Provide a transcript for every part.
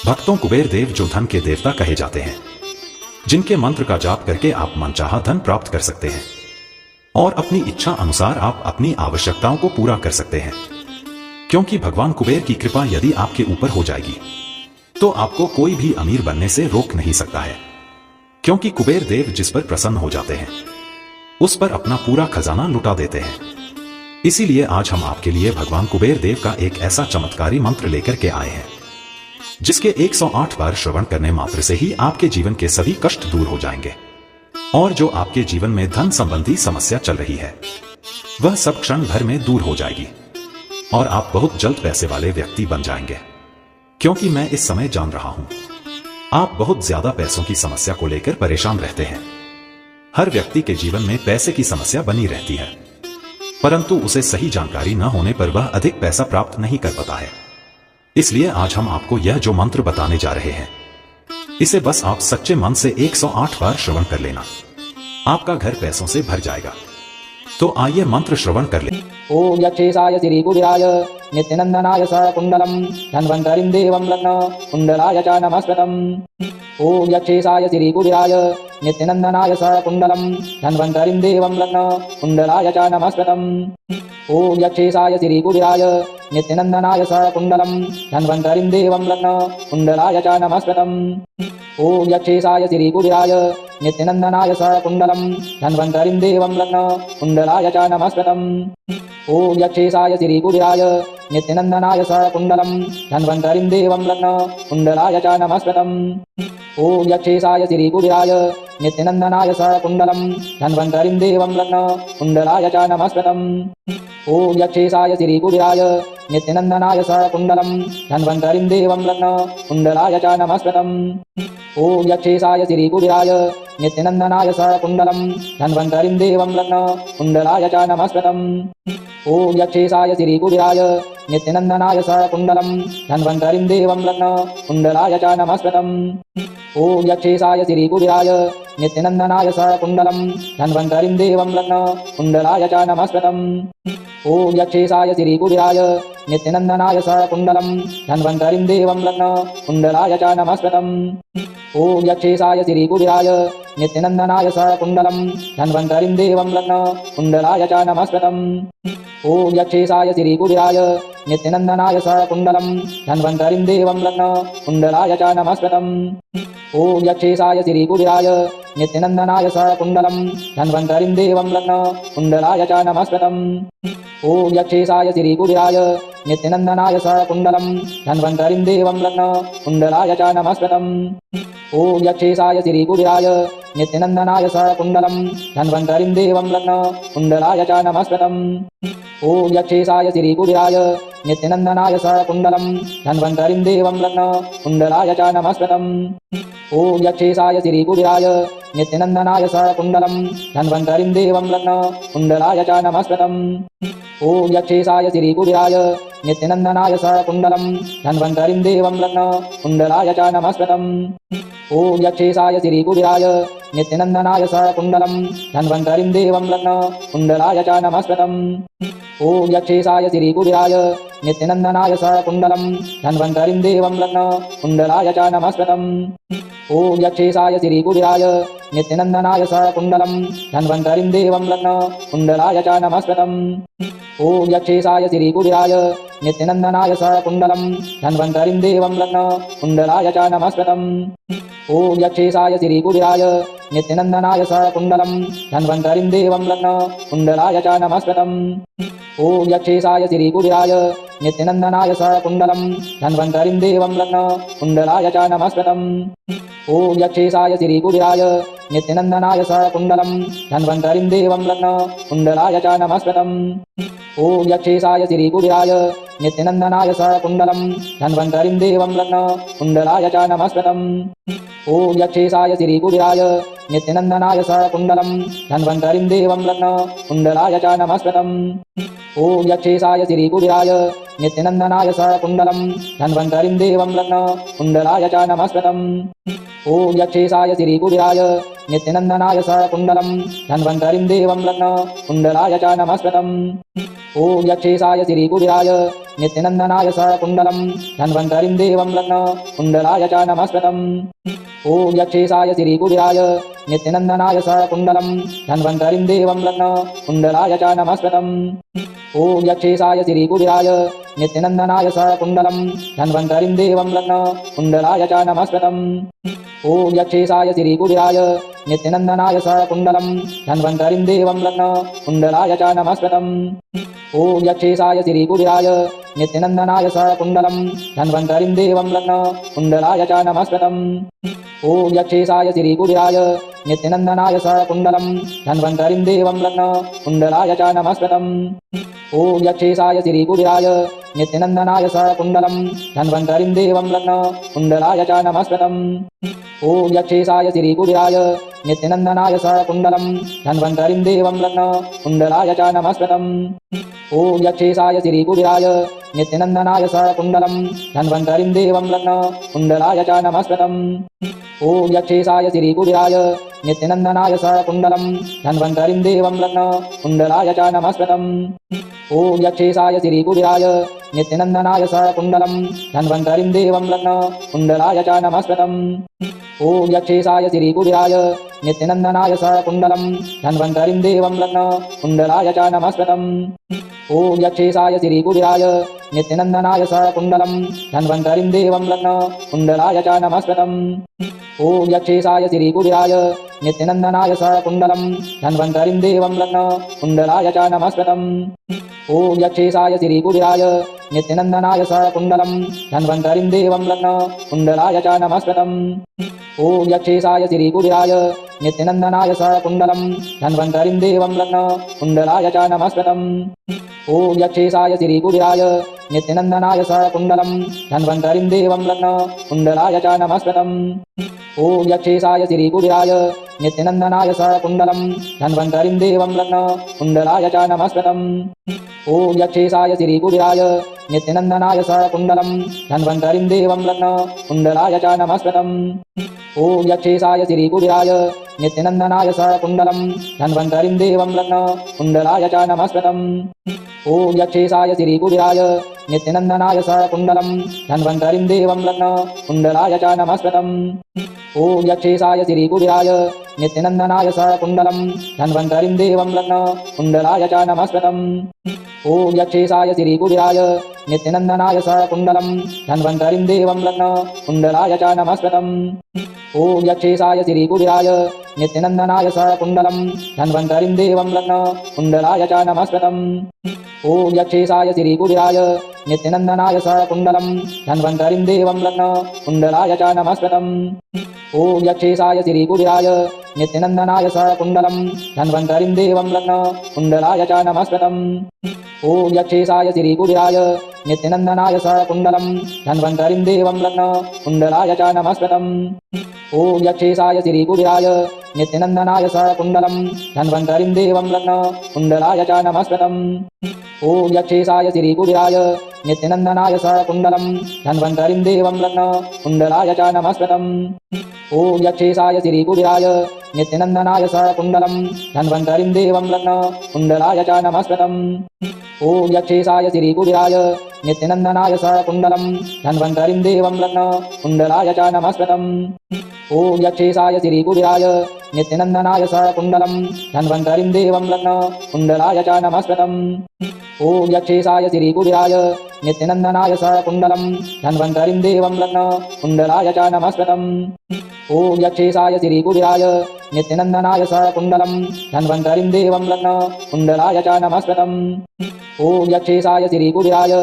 भक्तों कुबेर देव जो धन के देवता कहे जाते हैं, जिनके मंत्र का जाप करके आप मनचाहा धन प्राप्त कर सकते हैं और अपनी इच्छा अनुसार आप अपनी आवश्यकताओं को पूरा कर सकते हैं। क्योंकि भगवान कुबेर की कृपा यदि आपके ऊपर हो जाएगी तो आपको कोई भी अमीर बनने से रोक नहीं सकता है। क्योंकि कुबेर देव जिस पर प्रसन्न हो जाते हैं उस पर अपना पूरा खजाना लुटा देते हैं। इसीलिए आज हम आपके लिए भगवान कुबेर देव का एक ऐसा चमत्कारी मंत्र लेकर के आए हैं जिसके 108 बार श्रवण करने मात्र से ही आपके जीवन के सभी कष्ट दूर हो जाएंगे और जो आपके जीवन में धन संबंधी समस्या चल रही है वह सब क्षण भर में दूर हो जाएगी और आप बहुत जल्द पैसे वाले व्यक्ति बन जाएंगे। क्योंकि मैं इस समय जान रहा हूं आप बहुत ज्यादा पैसों की समस्या को लेकर परेशान रहते हैं। हर व्यक्ति के जीवन में पैसे की समस्या बनी रहती है, परंतु उसे सही जानकारी न होने पर वह अधिक पैसा प्राप्त नहीं कर पाता है। इसलिए आज हम आपको यह जो मंत्र बताने जा रहे हैं इसे बस आप सच्चे मन से 108 बार श्रवण कर लेना, आपका घर पैसों से भर जाएगा। तो आइए मंत्र श्रवण कर लें। ओम यक्षेशाय श्रीकुबेराय नित्यनंदनाय सर्वकुंडलम धन्वन्तरिं देवं लग्न कुंडलाय च नमस्कृतम्। ओम यक्षेशाय श्रीकुबेराय नित्यनंदनाय सर्वकुंडलम धन्वन्तरिं देवं लग्न कुंडलाय च नमस्कृतम्। ओम यक्षेशाय श्रीकुबेराय नित्यनंदनाय सर्वकुंडलम धन्वन्तरिं देवं लग्न कुंडलाय च नमस्कृतम्। ओम यक्षेशाय श्रीकुबेराय नित्यनंदनाय सर्वकुंडलम धन्वन्तरिं देवं लग्न कुंडलाय च नमस्कृतम्। ओम यक्षेशाय श्रीकुबेराय नित्यनंदनाय सर्वकुंडलम धन्वन्तरिं देवं लग्न कुंडलाय च नमस्कृतम्। ओम यक्षेशाय श्रीकुबेराय नित्यनंदनाय सर्वकुंडलम धन्वन्तरिं देवं लग्न कुंडलाय च नमस्कृतम्। ओम यक्षेशाय श्रीकुबेराय नित्यनंदनाय सर्वकुंडलम धन्वन्तरिं देवं लग्न कुंडलाय च नमस्कृतम्। ओम यक्षेशाय श्रीकुबेराय नित्यनंदनाय सर्वकुंडलम धन्वन्तरिं देवं लग्न कुंडलाय च नमस्कृतम्। ओम यक्षेशाय श्रीकुबेराय नित्यनंदनाय सर्वकुंडलम धन्वन्तरिं देवं लग्न कुंडलाय च नमस्कृतम्। ओम यक्षेशाय श्रीकुबेराय नित्यनंदनाय सर्वकुंडलम धन्वन्तरिं देवं लग्न कुंडलाय च नमस्कृतम्। ओम यक्षेशाय श्रीकुबेराय नित्यनंदनाय सर्वकुंडलम धन्वन्तरिं देवं लग्न कुंडलाय च नमस्कृतम्। ओम यक्षेशाय श्रीकुबेराय नित्यनंदनाय सर्वकुंडलम धन्वन्तरिं देवं लग्न कुंडलाय च नमस्कृतम्। ओम यक्षेशाय श्रीकुबेराय नित्यनंदनाय सर्वकुंडलम धन्वन्तरिं देवं लग्न कुंडलाय च नमस्कृतम्। ओम यक्षेशाय श्रीकुबेराय नित्यनंदनाय सर्वकुंडलम धन्वन्तरिं देवं लग्न कुंडलाय च नमस्कृतम्। ओम यक्षेशाय श्रीकुबेराय नित्यनंदनाय सर्वकुंडलम धन्वन्तरिं देवं लग्न कुंडलाय च नमस्कृतम्। ओम यक्षेशाय श्रीकुबेराय नित्यनंदनाय सर्वकुंडलम धन्वन्तरिं देवं लग्न कुंडलाय च नमस्कृतम्। ओम यक्षेशाय श्रीकुबेराय नित्यनंदनाय सर्वकुंडलम धन्वन्तरिं देवं लग्न कुंडलाय च नमस्कृतम्। ओम यक्षेशाय श्रीकुबेराय नित्यनंदनाय सर्वकुंडलम धन्वन्तरिं देवं लग्न कुंडलाय च नमस्कृतम्। ओम यक्षेशाय श्रीकुबेराय नित्यनंदनाय सर्वकुंडलम धन्वन्तरिं देवं लग्न कुंडलाय च नमस्कृतम्। ओम यक्षेशाय श्रीकुबेराय नित्यनंदनाय सर्वकुंडलम धन्वन्तरिं देवं लग्न कुंडलाय च नमस्कृतम्। ओम यक्षेशाय श्रीकुबेराय नित्यनंदनाय सर्वकुंडलम धन्वन्तरिं देवं लग्न कुंडलाय च नमस्कृतम्। ओम यक्षेशाय श्रीकुबेराय नित्यनंदनाय सर्वकुंडलम धन्वन्तरिं देवं लग्न कुंडलाय च नमस्कृतम्। ओम यक्षेशाय श्रीकुबेराय नित्यनंदनाय सर्वकुंडलम धन्वन्तरिं देवं लग्न कुंडलाय च नमस्कृतम्। ओम यक्षेशाय श्रीकुबेराय नित्यनंदनाय सर्वकुंडलम धन्वन्तरिं देवं लग्न कुंडलाय च नमस्कृतम्। ओम यक्षेशाय श्रीकुबेराय नित्यनंदनाय सर्वकुंडलम धन्वन्तरिं देवं लग्न कुंडलाय च नमस्कृतम्। ओम यक्षेशाय श्रीकुबेराय नित्यनंदनाय सर्वकुंडलम धन्वन्तरिं देवं लग्न कुंडलाय च नमस्कृतम्। ओम यक्षेशाय श्रीकुबेराय नित्यनंदनाय सर्वकुंडलम धन्वन्तरिं देवं लग्न कुंडलाय च नमस्कृतम्। ओम यक्षेशाय श्रीकुबेराय नित्यनंदनाय सर्वकुंडलम धन्वन्तरिं देवं लग्न कुंडलाय च नमस्कृतम्। ओम यक्षेशाय श्रीकुबेराय नित्यनन्दनाय सर्वकुण्डलम् धन्वन्तरिं देवं लग्न कुण्डलाय च नमस्कृतम् ॐ यक्षेशाय श्रीकुबेराय नित्यनन्दनाय सर्वकुण्डलम् धन्वन्तरिं देवं लग्न कुण्डलाय च नमस्कृतम् ॐ यक्षेशाय श्रीकुबेराय नित्यनन्दनाय सर्वकुण्डलम् धन्वन्तरिं देवं लग्न कुण्डलाय च नमस्कृतम् ॐ यक्षेशाय श्रीकुबेराय नित्यनन्दनाय सर्वकुण्डलम् धन्वन्तरिं देवं लग्न कुण्डलाय च नमस्कृतम् ॐ यक्षेशाय श्रीकुबेराय नित्यनन्दनाय सर्वकुण्डलम् धन्वन्तरिं देवं लग्न कुण्डलाय च नमस्कृतम् ॐ यक्षेशाय श्रीकुबेराय नित्यनन्दनाय सर्वकुण्डलम् धन्वन्तरिं देवं लग्न कुण्डलाय च नमस्कृतम् ॐ यक्षेशाय श्रीकुबेराय नित्यनन्दनाय सर्वकुण्डलम् धन्वन्तरिं देवं लग्न कुण्डलाय च नमस्कृतम् ॐ यक्षेशाय श्रीकुबेराय नित्यनन्दनाय सर्वकुण्डलम् धन्वन्तरिं देवं लग्न कुण्डलाय च नमस्कृतम् ॐ यक्षेशाय श्रीकुबेराय नित्यनन्दनाय सर्वकुण्डलम् धन्वन्तरिं देवं लग्न कुण्डलाय च नमस्कृतम् ॐ यक्षेशाय श्रीकुबेराय नित्यनन्दनाय सर्वकुण्डलम् धन्वन्तरिं देवं लग्न कुण्डलाय च नमस्कृतम् ॐ यक्षेशाय श्रीकुबेराय नित्यनन्दनाय सर्वकुण्डलम् धन्वन्तरिं देवं लग्न कुण्डलाय च नमस्कृतम् ॐ यक्षेशाय श्रीकुबेराय नित्यनन्दनाय सर्वकुण्डलम् धन्वन्तरिं देवं लग्न कुण्डलाय च नमस्कृतम् ॐ यक्षेशाय श्रीकुबेराय नित्यनन्दनाय सर्वकुण्डलम् धन्वन्तरिं देवं लग्न कुण्डलाय च नमस्कृतम् ॐ यक्षेशाय श्रीकुबेराय नित्यनन्दनाय सर्वकुण्डलम् धन्वन्तरिं देवं लग्न कुण्डलाय च नमस्कृतम् ॐ यक्षेशाय श्रीकुबेराय नित्यनन्दनाय सर्वकुण्डलम् धन्वन्तरिं देवं लग्न कुण्डलाय च नमस्कृतम् ॐ यक्षेशाय श्रीकुबेराय नित्यनन्दनाय सर्वकुण्डलम् धन्वन्तरिं देवं लग्न कुण्डलाय च नमस्कृतम् ॐ यक्षेशाय श्रीकुबेराय नित्यनन्दनाय सर्वकुण्डलम् धन्वन्तरिं देवं लग्न कुण्डलाय च नमस्कृतम् ॐ यक्षेशाय श्रीकुबेराय नित्यनन्दनाय सर्वकुण्डलम् धन्वन्तरिं देवं लग्न कुण्डलाय च नमस्कृतम् ॐ यक्षेशाय श्रीकुबेराय नित्यनन्दनाय सर्वकुण्डलम् धन्वन्तरिं देवं लग्न कुण्डलाय च नमस्कृतम् ॐ यक्षेशाय श्रीकुबेराय नित्यनन्दनाय सर्वकुण्डलम् धन्वन्तरिं देवं लग्न कुण्डलाय च नमस्कृतम् ॐ यक्षेशाय श्रीकुबेराय नित्यनन्दनाय सर्वकुण्डलम् धन्वन्तरिं देवं लग्न कुण्डलाय च नमस्कृतम् ॐ यक्षेशाय श्रीकुबेराय नित्यनन्दनाय सर्वकुण्डलम् धन्वन्तरिं देवं लग्न कुण्डलाय च नमस्कृतम् ॐ यक्षेशाय श्रीकुबेराय नित्यनन्दनाय सर्वकुण्डलम् धन्वन्तरिं देवं लग्न कुण्डलाय च नमस्कृतम् ॐ यक्षेशाय श्रीकुबेराय नित्यनन्दनाय सर्वकुण्डलम् धन्वन्तरिं देवं लग्न कुण्डलाय च नमस्कृतम् ॐ यक्षेशाय श्रीकुबेराय नित्यनन्दनाय सर्वकुण्डलम् धन्वन्तरिं देवं लग्न कुण्डलाय च नमस्कृतम् ॐ यक्षेशाय श्रीकुबेराय नित्यनन्दनाय सर्वकुण्डलम् धन्वन्तरिं देवं लग्न कुण्डलाय च नमस्कृतम् ॐ यक्षेशाय श्रीकुबेराय नित्यनन्दनाय सर्वकुण्डलम् धन्वन्तरिं देवं लग्न कुण्डलाय च नमस्कृतम् ॐ यक्षेशाय श्रीकुबेराय नित्यनन्दनाय सर्वकुण्डलम् धन्वन्तरिं देवं लग्न कुण्डलाय च नमस्कृतम् ॐ यक्षेशाय श्रीकुबेराय नित्यनन्दनाय सर्वकुण्डलम् धन्वन्तरिं देवं लग्न कुण्डलाय च नमस्कृतम् ॐ यक्षेशाय श्रीकुबेराय नित्यनन्दनाय सर्वकुण्डलम् धन्वन्तरिं देवं लग्न कुण्डलाय च नमस्कृतम् ॐ यक्षेशाय श्रीकुबेराय नित्यनन्दनाय सर्वकुण्डलम् धन्वन्तरिं देवं लग्न कुण्डलाय च नमस्कृतम् ॐ यक्षेशाय श्रीकुबेराय नित्यनन्दनाय सर्वकुण्डलम् धन्वन्तरिं देवं लग्न कुण्डलाय च नमस्कृतम् ॐ यक्षेशाय श्रीकुबेराय नित्यनन्दनाय सर्वकुण्डलम् धन्वन्तरिं देवं लग्न कुण्डलाय च नमस्कृतम् ॐ यक्षेशाय श्रीकुबेराय नित्यनन्दनाय सर्वकुण्डलम् धन्वन्तरिं देवं लग्न कुण्डलाय च नमस्कृतम् ॐ यक्षेशाय श्रीकुबेराय नित्यनन्दनाय सर्वकुण्डलम् धन्वन्तरिं देवं लग्न कुण्डलाय च नमस्कृतम् ॐ यक्षेशाय श्रीकुबेराय नित्यनन्दनाय सर्वकुण्डलम् धन्वन्तरिं देवं लग्न कुण्डलाय च नमस्कृतम् ॐ यक्षेशाय श्रीकुबेराय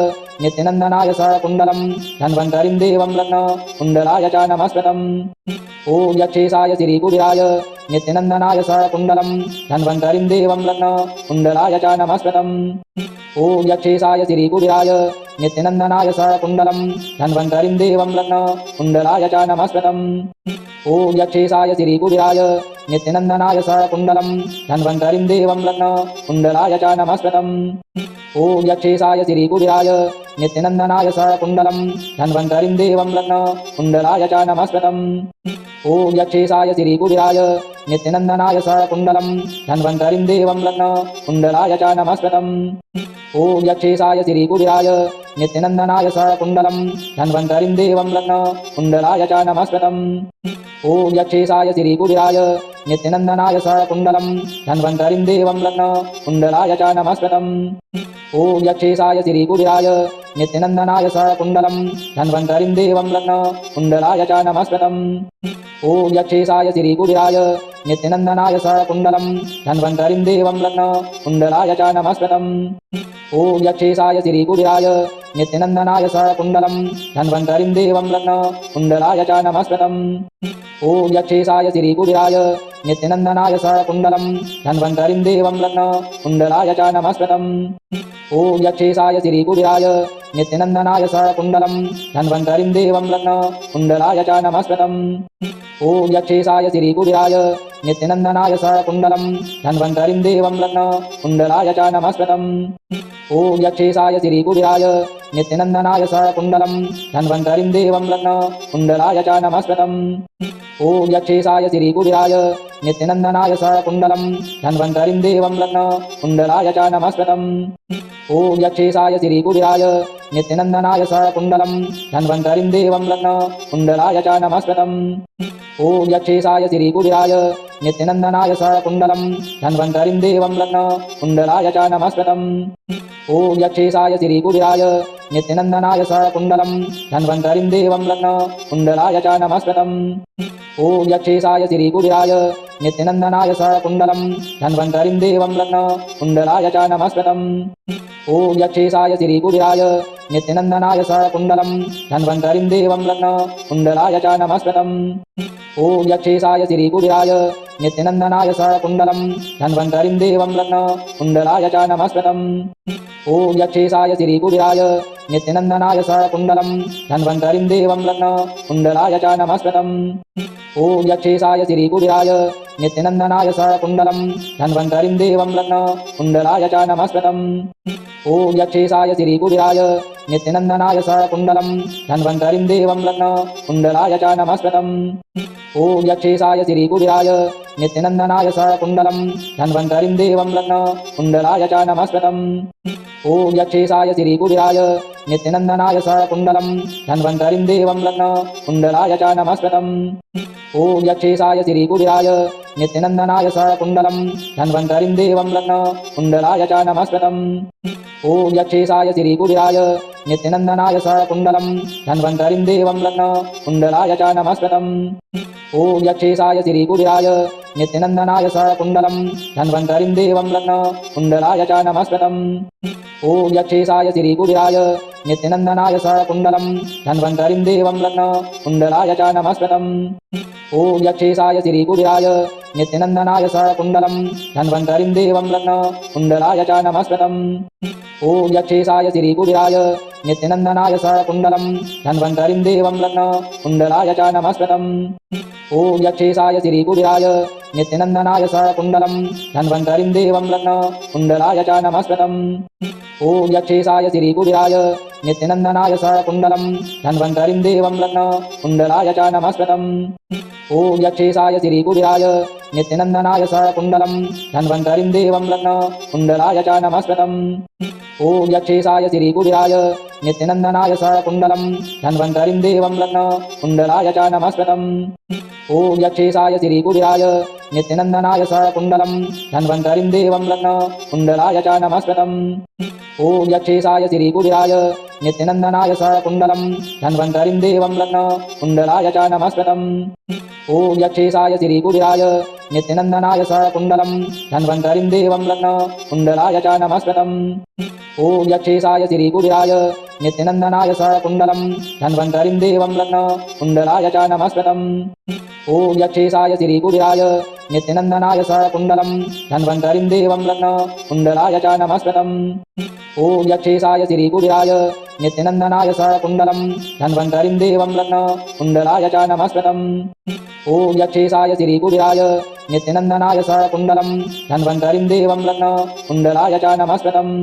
नित्यनन्दनाय सर्वकुण्डलम् धन्वन्तरिं देवं लग्न कुण्डलाय च नमस्कृतम् ॐ यक्षेशाय श्रीकुबेराय नित्यनन्दनाय सर्वकुण्डलम् धन्वन्तरिं देवं लग्न कुण्डलाय च नमस्कृतम् ॐ यक्षेशाय श्रीकुबेराय नित्यनन्दनाय सर्वकुण्डलम् धन्वन्तरिं देवं लग्न कुण्डलाय च नमस्कृतम् ॐ यक्षेशाय श्रीकुबेराय नित्यनन्दनाय सर्वकुण्डलं धन्वन्तरिं देवं लग्न कुण्डलाय च नमस्कृतम् ॐ यक्षेशाय श्रीकुबेराय नित्यनन्दनाय सर्वकुण्डलं धन्वन्तरिं देवं लग्न कुण्डलाय च नमस्कृतम् ॐ यक्षेशाय श्रीकुबेराय नित्यनन्दनाय सर्वकुण्डलं धन्वन्तरिं देवं लग्न कुण्डलाय च नमस्कृतम् ॐ यक्षेशाय श्रीकुबेराय नित्यनन्दनाय सर्वकुण्डलं धन्वन्तरिं देवं लग्न कुण्डलाय च नमस्कृतम् ॐ यक्षेशाय श्रीकुबेराय नित्यनन्दनाय सर्वकुण्डलं धन्वन्तरिं देवं लग्न कुण्डलाय च नमस्कृतम् ॐ यक्षेशाय श्रीकुबेराय नित्यनन्दनाय सर्वकुण्डलं धन्वन्तरिं देवं लग्न कुण्डलाय च नमस्कृतम् ॐ यक्षेशाय श्रीकुबेराय नित्यनन्दनाय सर्वकुण्डलं धन्वन्तरिं देवं लग्न कुण्डलाय च नमस्कृतम् ॐ यक्षेशाय श्रीकुबेराय नित्यनन्दनाय सर्वकुण्डलं धन्वन्तरिं देवं लग्न कुण्डलाय च नमस्कृतम् ॐ यक्षेशाय श्रीकुबेराय नित्यनन्दनाय सर्वकुण्डलं धन्वन्तरिं देवं लग्न कुण्डलाय च नमस्कृतम् ॐ यक्षेशाय श्रीकुबेराय नित्यनन्दनाय सर्वकुण्डलं धन्वन्तरिं देवं लग्न कुण्डलाय च नमस्कृतम् ॐ यक्षेशाय श्रीकुबेराय नित्यनन्दनाय सर्वकुण्डलं धन्वन्तरिं देवं लग्न कुण्डलाय च नमस्कृतम् ॐ यक्षेशाय श्रीकुबेराय नित्यनन्दनाय सर्वकुण्डलं धन्वन्तरिं देवं लग्न कुण्डलाय च नमस्कृतम् ॐ यक्षेशाय श्रीकुबेराय नित्यनन्दनाय सर्वकुण्डलं धन्वन्तरिं देवं लग्न कुण्डलाय च नमस्कृतम् ॐ यक्षेशाय श्रीकुबेराय नित्यनन्दनाय सर्वकुण्डलं धन्वन्तरिं देवं लग्न कुण्डलाय च नमस्कृतम् ॐ यक्षेशाय श्रीकुबेराय नित्यनन्दनाय सर्वकुण्डलं धन्वन्तरिं देवं लग्न कुण्डलाय च नमस्कृतम् ॐ यक्षेशाय श्रीकुबेराय नित्यनन्दनाय सर्वकुण्डलं धन्वन्तरिं देवं लग्न कुण्डलाय च नमस्कृतम् ॐ यक्षेशाय श्रीकुबेराय नित्यनन्दनाय सर्वकुण्डलं धन्वन्तरिं देवं लग्न कुण्डलाय च नमस्कृतम् ॐ यक्षेशाय श्रीकुबेराय नित्यनन्दनाय सर्वकुण्डलं धन्वन्तरिं देवं लग्न कुण्डलाय च नमस्कृतम् ॐ यक्षेशाय श्रीकुबेराय नित्यनन्दनाय सर्वकुण्डलं धन्वन्तरिं देवं लग्न कुण्डलाय च नमस्कृतम् ॐ यक्षेशाय श्रीकुबेराय नित्यनन्दनाय सर्वकुण्डलं धन्वन्तरिं देवं लग्न कुण्डलाय च नमस्कृतम् ॐ यक्षेशाय श्रीकुबेराय नित्यनन्दनाय सर्वकुण्डलं धन्वन्तरिं देवं लग्न कुण्डलाय च नमस्कृतम् ॐ यक्षेशाय श्रीकुबेराय नित्यनन्दनाय सर्वकुण्डलं धन्वन्तरिं देवं लग्न कुण्डलाय च नमस्कृतम् ॐ यक्षेशाय श्रीकुबेराय नित्यनन्दनाय सर्वकुण्डलं धन्वन्तरिं देवं लग्न कुण्डलाय च नमस्कृतम् ॐ यक्षेशाय श्रीकुबेराय नित्यनन्दनाय सर्वकुण्डलं धन्वन्तरिं देवं लग्न कुण्डलाय च नमस्कृतम् ॐ यक्षेशाय श्रीकुबेराय नित्यनन्दनाय सर्वकुण्डलं धन्वन्तरिं देवं लग्न कुण्डलाय च नमस्कृतम् ॐ यक्षेशाय श्रीकुबेराय नित्यनन्दनाय सर्वकुण्डलं धन्वन्तरिं देवं लग्न कुण्डलाय च नमस्कृतम् ॐ यक्षेशाय श्रीकुबेराय नित्यनन्दनाय सर्वकुण्डलं धन्वन्तरिं देवं लग्न कुण्डलाय च नमस्कृतम् ॐ यक्षेशाय श्रीकुबेराय नित्यनन्दनाय सर्वकुण्डलं धन्वन्तरिं देवं लग्न कुण्डलाय च नमस्कृतम् ॐ यक्षेशाय श्रीकुबेराय नित्यनन्दनाय सर्वकुण्डलं धन्वन्तरिं देवं लग्न कुण्डलाय च नमस्कृतम् ॐ यक्षेशाय श्रीकुबेराय नित्यनन्दनाय सर्वकुण्डलं धन्वन्तरिं देवं लग्न कुण्डलाय च नमस्कृतम् ॐ यक्षेशाय श्रीकुबेराय नित्यनन्दनाय सर्वकुण्डलं धन्वन्तरिं देवं लग्न कुण्डलाय च नमस्कृतम् ॐ यक्षेशाय श्रीकुबेराय नित्यनन्दनाय सर्वकुण्डलं धन्वन्तरिं देवं लग्न कुण्डलाय च नमस्कृतम् ॐ यक्षेशाय श्रीकुबेराय नित्यनन्दनाय सर्वकुण्डलं धन्वन्तरिं देवं लग्न कुण्डलाय च नमस्कृतम् ॐ यक्षेशाय श्रीकुबेराय नित्यनन्दनाय सर्वकुण्डलं धन्वन्तरिं देवं लग्न कुण्डलाय च नमस्कृतम् ॐ यक्षेशाय श्रीकुबेराय नित्यनन्दनाय सर्वकुण्डलं धन्वन्तरिं देवं लग्न कुण्डलाय च नमस्कृतम् ॐ यक्षेशाय श्रीकुबेराय नित्यनन्दनाय सर्वकुण्डलं धन्वन्तरिं देवं लग्न कुण्डलाय च नमस्कृतम् ॐ यक्षेशाय श्रीकुबेराय नित्यनन्दनाय सर्वकुण्डलं धन्वन्तरिं देवं लग्न कुण्डलाय च नमस्कृतम् ॐ यक्षेशाय श्रीकुबेराय नित्यनन्दनाय सर्वकुण्डलं धन्वन्तरिं देवं लग्न कुण्डलाय च नमस्कृतम् ॐ यक्षेशाय श्रीकुबेराय नित्यनन्दनाय सर्वकुण्डलं धन्वन्तरिं देवं लग्न कुण्डलाय च नमस्कृतम् ॐ यक्षेशाय श्रीकुबेराय नित्यनन्दनाय सर्वकुण्डलं धन्वन्तरिं देवं लग्न कुण्डलाय च नमस्कृतम् ॐ यक्षेशाय श्रीकुबेराय नित्यनन्दनाय स कुण्डलम् धन्वन्तरिम् देवम् रत्न कुण्डलाय च नमस्कृतम्